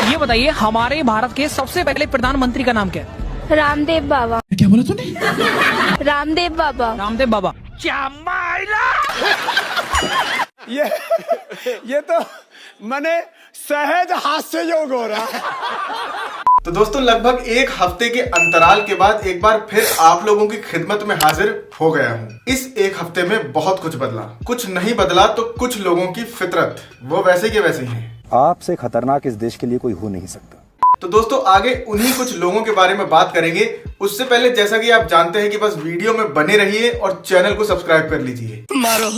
ये बताइए हमारे भारत के सबसे पहले प्रधानमंत्री का नाम क्या है? रामदेव बाबा। क्या बोला तूने? रामदेव बाबा। रामदेव बाबा। ये तो मैंने सहज हास्य योग हो रहा है। तो दोस्तों लगभग एक हफ्ते के अंतराल के बाद एक बार फिर आप लोगों की खिदमत में हाजिर हो गया हूँ। इस एक हफ्ते में बहुत कुछ बदला, कुछ नहीं बदला तो कुछ लोगों की फितरत वो वैसे के वैसे हैं। आपसे खतरनाक इस देश के लिए कोई हो नहीं सकता। तो दोस्तों आगे उन्हीं कुछ लोगों के बारे में बात करेंगे। उससे पहले जैसा कि आप जानते हैं कि बस वीडियो में बने रहिए और चैनल को सब्सक्राइब कर लीजिए। मारो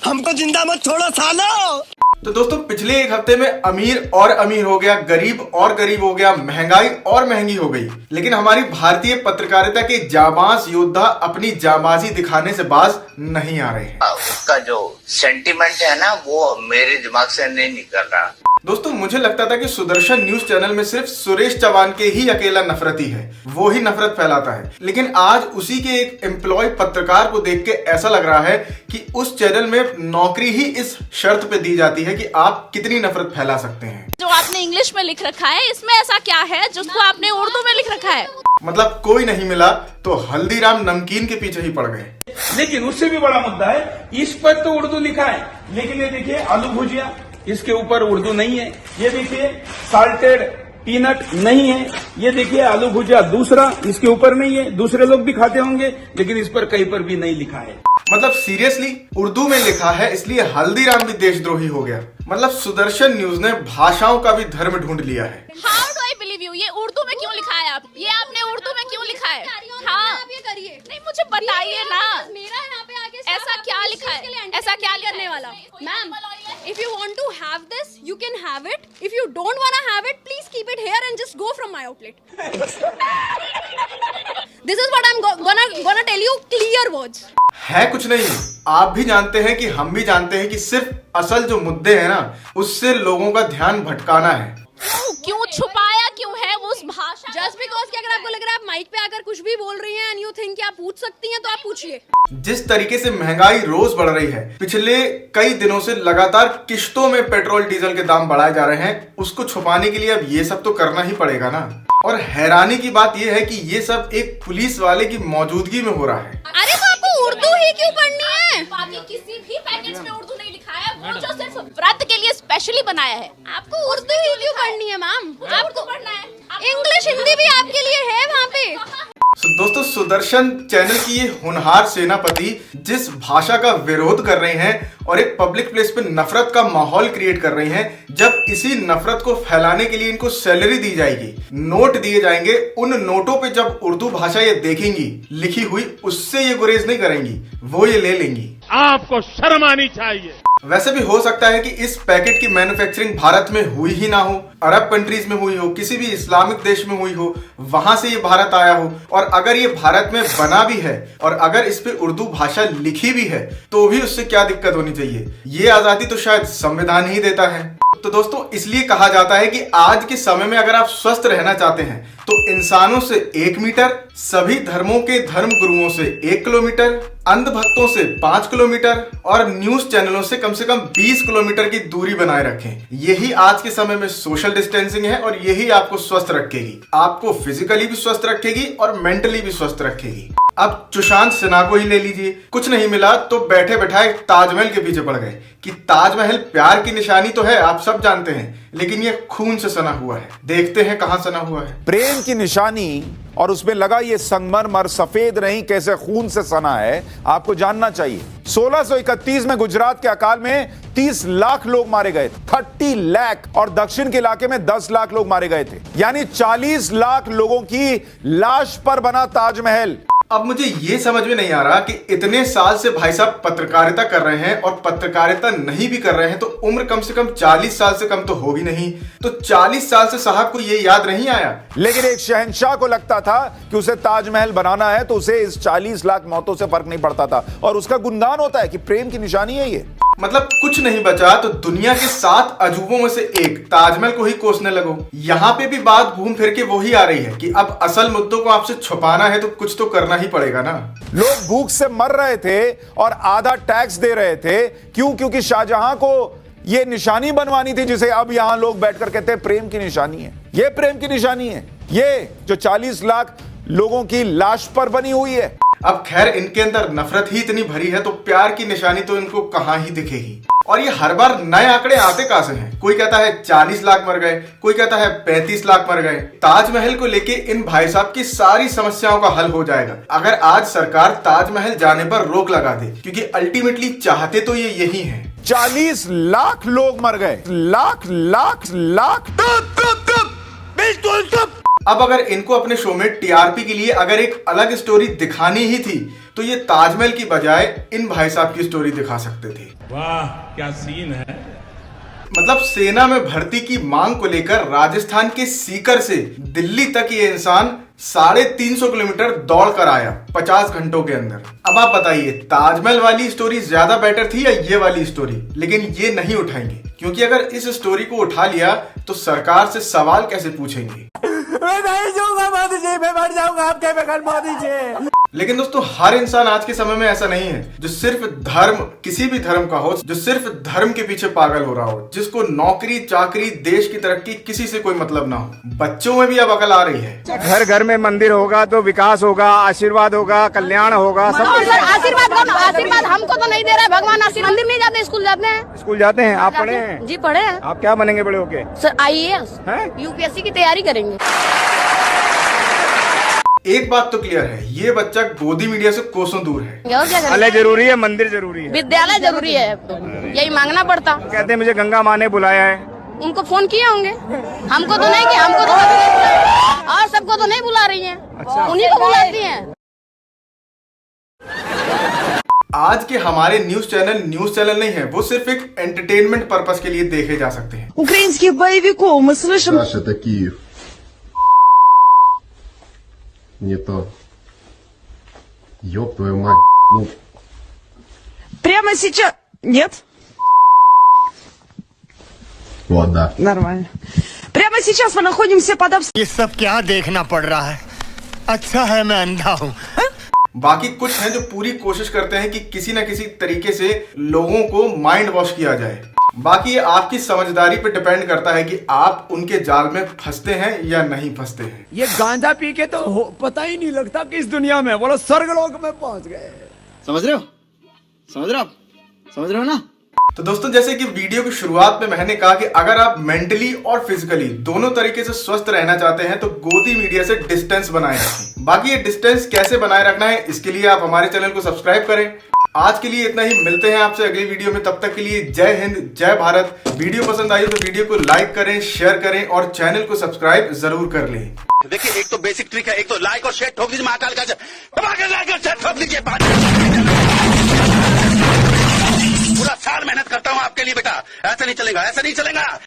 हमको जिंदा मत छोड़ो सालो। तो दोस्तों पिछले एक हफ्ते में अमीर और अमीर हो गया, गरीब और गरीब हो गया, महंगाई और महंगी हो गई, लेकिन हमारी भारतीय पत्रकारिता के जाबाज योद्धा अपनी जाबाजी दिखाने से बाज नहीं आ रहे हैं। उसका जो सेंटिमेंट है ना वो मेरे दिमाग से नहीं निकल रहा। दोस्तों मुझे लगता था कि सुदर्शन न्यूज चैनल में सिर्फ सुरेश चौहान के ही अकेला नफरती है, वो ही नफरत फैलाता है, लेकिन आज उसी के एक एम्प्लॉय पत्रकार को देख के ऐसा लग रहा है कि उस चैनल में नौकरी ही इस शर्त पे दी जाती है कि आप कितनी नफरत फैला सकते हैं। जो आपने इंग्लिश में लिख रखा है इसमें ऐसा क्या है जिसको आपने उर्दू में लिख रखा है? मतलब कोई नहीं मिला तो हल्दीराम नमकीन के पीछे ही पड़ गए। लेकिन उससे भी बड़ा मुद्दा है, इस पर तो उर्दू लिखा है, लेकिन ये देखिए आलू भुजिया, इसके ऊपर उर्दू नहीं है। ये देखिए साल्टेड पीनट नहीं है। ये देखिए आलू भुजिया दूसरा, इसके ऊपर नहीं है। दूसरे लोग भी खाते होंगे लेकिन इस पर कहीं पर भी नहीं लिखा है। मतलब सीरियसली उर्दू में लिखा है इसलिए हल्दीराम भी देशद्रोही हो गया। मतलब सुदर्शन न्यूज ने भाषाओं का भी धर्म ढूंढ लिया है। How do I believe you? ये उर्दू में क्यों लिखा है? ये आपने उर्दू में क्यों लिखा है? हाँ आप ये करिए। नहीं मुझे बताइए ना, मेरा यहाँ पे आगे ऐसा क्या लिखा है? ऐसा क्या करने वाला? Ma'am, if you want to have this, you can have it. If you don't wanna have it, please keep it here and just go from my outlet. This is what I'm gonna tell you, clear words. है कुछ नहीं, आप भी जानते हैं कि हम भी जानते हैं कि सिर्फ असल जो मुद्दे हैं ना उससे लोगों का ध्यान भटकाना है। क्यों छुपाया क्यों है वो उस भाषा? Just because कि अगर आपको लग रहा है आप माइक पे आकर कुछ भी बोल रही हैं and you think कि आप पूछ सकती हैं तो आप पूछिए। जिस तरीके से महंगाई रोज बढ़ रही है, पिछले कई दिनों से लगातार किश्तों में पेट्रोल डीजल के दाम बढ़ाए जा रहे हैं, उसको छुपाने के लिए अब ये सब तो करना ही पड़ेगा ना। और हैरानी की बात यह है कि ये सब एक पुलिस वाले की मौजूदगी में हो रहा है। अरे तो आपको उर्दू ही क्यों पढ़नी है? बाकी किसी भी पैकेज में उर्दू नहीं लिखा है, वो जो सिर्फ व्रत के लिए स्पेशली बनाया है। आपको उर्दू ही क्यों पढ़नी है मैम? आपको पढ़ना है इंग्लिश हिंदी भी आपके लिए है वहाँ पे। दोस्तों सुदर्शन चैनल की ये होनहार सेनापति जिस भाषा का विरोध कर रहे हैं और एक पब्लिक प्लेस पे नफरत का माहौल क्रिएट कर रहे हैं, जब इसी नफरत को फैलाने के लिए इनको सैलरी दी जाएगी, नोट दिए जाएंगे, उन नोटों पे जब उर्दू भाषा ये देखेंगी लिखी हुई, उससे ये गुरेज नहीं करेंगी, वो ये ले लेंगी। आपको शर्म आनी चाहिए। वैसे भी हो सकता है कि इस पैकेट की मैन्युफैक्चरिंग भारत में हुई ही ना हो, अरब कंट्रीज में हुई हो, किसी भी इस्लामिक देश में हुई हो, वहां से ये भारत आया हो, और अगर ये भारत में बना भी है और अगर इस पे उर्दू भाषा लिखी भी है तो भी उससे क्या दिक्कत होनी चाहिए? ये आजादी तो शायद संविधान ही देता है। तो दोस्तों इसलिए कहा जाता है कि आज के समय में अगर आप स्वस्थ रहना चाहते हैं तो इंसानों से 1 मीटर, सभी धर्मों के धर्म गुरुओं से 1 किलोमीटर, अंधभक्तों से 5 किलोमीटर और न्यूज चैनलों से कम 20 किलोमीटर की दूरी बनाए रखें। यही आज के समय में सोशल डिस्टेंसिंग है और यही आपको स्वस्थ रखेगी, आपको फिजिकली भी स्वस्थ रखेगी और मेंटली भी स्वस्थ रखेगी। अब सुशांत सिन्हा को ही ले लीजिए, कुछ नहीं मिला तो बैठे बैठाए ताजमहल के पीछे पड़ गए कि ताजमहल प्यार की निशानी तो है, आप सब जानते हैं, लेकिन ये खून से सना हुआ है। देखते हैं कहां सना हुआ है। प्रेम की निशानी और उसमें लगा ये संगमरमर सफेद नहीं कैसे खून से सना है, आपको जानना चाहिए। 1631 में गुजरात के अकाल में 30 लाख लोग मारे गए थे, 30 लाख, और दक्षिण के इलाके में 10 लाख लोग मारे गए थे, यानी 40 लाख लोगों की लाश पर बना ताजमहल। अब मुझे ये समझ में नहीं आ रहा कि इतने साल से भाई साहब पत्रकारिता कर रहे हैं और पत्रकारिता नहीं भी कर रहे हैं तो उम्र कम से कम 40 साल से कम तो होगी नहीं, तो 40 साल से साहब को ये याद नहीं आया। लेकिन एक शहंशाह को लगता था कि उसे ताजमहल बनाना है तो उसे इस 40 लाख मौतों से फर्क नहीं पड़ता था, और उसका गुणगान होता है कि प्रेम की निशानी है ये। मतलब कुछ नहीं बचा तो दुनिया के 7 अजूबों में से एक ताजमहल को ही कोसने लगो। यहाँ पे भी बात घूम फिर के वही आ रही है कि अब असल मुद्दों को आपसे छुपाना है तो कुछ तो करना ही पड़ेगा ना। लोग भूख से मर रहे थे और आधा टैक्स दे रहे थे, क्यों? क्योंकि शाहजहां को ये निशानी बनवानी थी जिसे अब यहां लोग बैठकर कहते हैं प्रेम की निशानी है। ये प्रेम की निशानी है, ये जो 40 लाख लोगों की लाश पर बनी हुई है। अब खैर इनके अंदर नफरत ही इतनी भरी है तो प्यार की निशानी तो इनको कहां ही दिखेगी। और ये हर बार नए आंकड़े आते कहां से हैं? कोई कहता है 40 लाख मर गए, कोई कहता है 35 लाख मर गए। ताजमहल को लेके इन भाई साहब की सारी समस्याओं का हल हो जाएगा अगर आज सरकार ताजमहल जाने पर रोक लगा दे, क्योंकि अल्टीमेटली चाहते तो ये यही है। 40 लाख लोग मर गए, लाख लाख लाख। अब अगर इनको अपने शो में टीआरपी के लिए अगर एक अलग स्टोरी दिखानी ही थी तो ये ताजमहल की बजाय इन भाई साहब की स्टोरी दिखा सकते थे। वाह क्या सीन है। मतलब सेना में भर्ती की मांग को लेकर राजस्थान के सीकर से दिल्ली तक ये इंसान 350 किलोमीटर दौड़ कर आया 50 घंटों के अंदर। अब आप बताइए ताजमहल वाली स्टोरी ज्यादा बेटर थी या ये वाली स्टोरी? लेकिन ये नहीं उठाएंगे, क्योंकि अगर इस स्टोरी को उठा लिया तो सरकार से सवाल कैसे पूछेंगे? मैं नहीं जाऊंगा मोदी जी, मैं मर जाऊंगा आपके बगैर मोदी जी। लेकिन दोस्तों हर इंसान आज के समय में ऐसा नहीं है जो सिर्फ धर्म, किसी भी धर्म का हो, जो सिर्फ धर्म के पीछे पागल हो रहा हो, जिसको नौकरी चाकरी देश की तरक्की किसी से कोई मतलब ना हो। बच्चों में भी अब अकल आ रही है। घर घर में मंदिर होगा तो विकास होगा, आशीर्वाद होगा, कल्याण होगा, सब आशीर्वाद हमको तो नहीं दे रहा है भगवान। आशीर्वाद मंदिर नहीं जाते, स्कूल जाते हैं। स्कूल जाते हैं? आप पढ़े हैं? जी पढ़े हैं। आप क्या बनेंगे बड़े होके? सर IAS UPSC की तैयारी करेंगे। एक बात तो क्लियर है, ये बच्चा गोदी मीडिया से कोसों दूर है। विद्यालय जरूरी है, मंदिर जरूरी है, विद्यालय जरूरी है, यही मांगना पड़ता। कहते हैं मुझे गंगा माँ ने बुलाया है। उनको फोन किए होंगे, हमको तो नहीं किया, हमको तो कभी नहीं बुलाया और सबको तो नहीं बुला रही हैं। अच्छा। उन्हीं को बुलाती हैं। आज के हमारे न्यूज चैनल नहीं है, वो सिर्फ एक एंटरटेनमेंट पर्पस के लिए देखे जा सकते हैं। Украинских боевиков мы слышим. Это Киев. Не то. Ёб твою мать. Ну. Прямо сейчас... Нет? Вот, да. Нормально. Прямо сейчас мы находимся под обстрелом. ये सब क्या देखना पड़ रहा है? अच्छा है मैं अंधा हूँ। बाकी कुछ हैं जो पूरी कोशिश करते हैं कि किसी न किसी तरीके से लोगों को माइंड वॉश किया जाए। बाकी ये आपकी समझदारी पे डिपेंड करता है कि आप उनके जाल में फंसते हैं या नहीं फंसते हैं। ये गांजा पी के तो पता ही नहीं लगता कि इस दुनिया में बोलो स्वर्गलोक में पहुंच गए। समझ रहे हो? समझ रहे हो ना? तो दोस्तों जैसे कि वीडियो की शुरुआत में मैंने कहा कि अगर आप मेंटली और फिजिकली दोनों तरीके से स्वस्थ रहना चाहते हैं तो गोदी मीडिया से डिस्टेंस बनाए रखें। बाकी ये डिस्टेंस कैसे बनाए रखना है इसके लिए आप हमारे चैनल को सब्सक्राइब करें। आज के लिए इतना ही, मिलते हैं आपसे अगली वीडियो में। तब तक के लिए जय हिंद, जय भारत। वीडियो पसंद आई तो वीडियो को लाइक करें, शेयर करें और चैनल को सब्सक्राइब जरूर कर लें। देखिए एक तो बेसिक ट्रिक है, एक तो लाइक और शेयर ठोक दीजिए, महाकाल का लाइक और शेयर ठोक दीजिए। पूरा साल मेहनत करता हूँ आपके लिए बेटा, ऐसा नहीं चलेगा।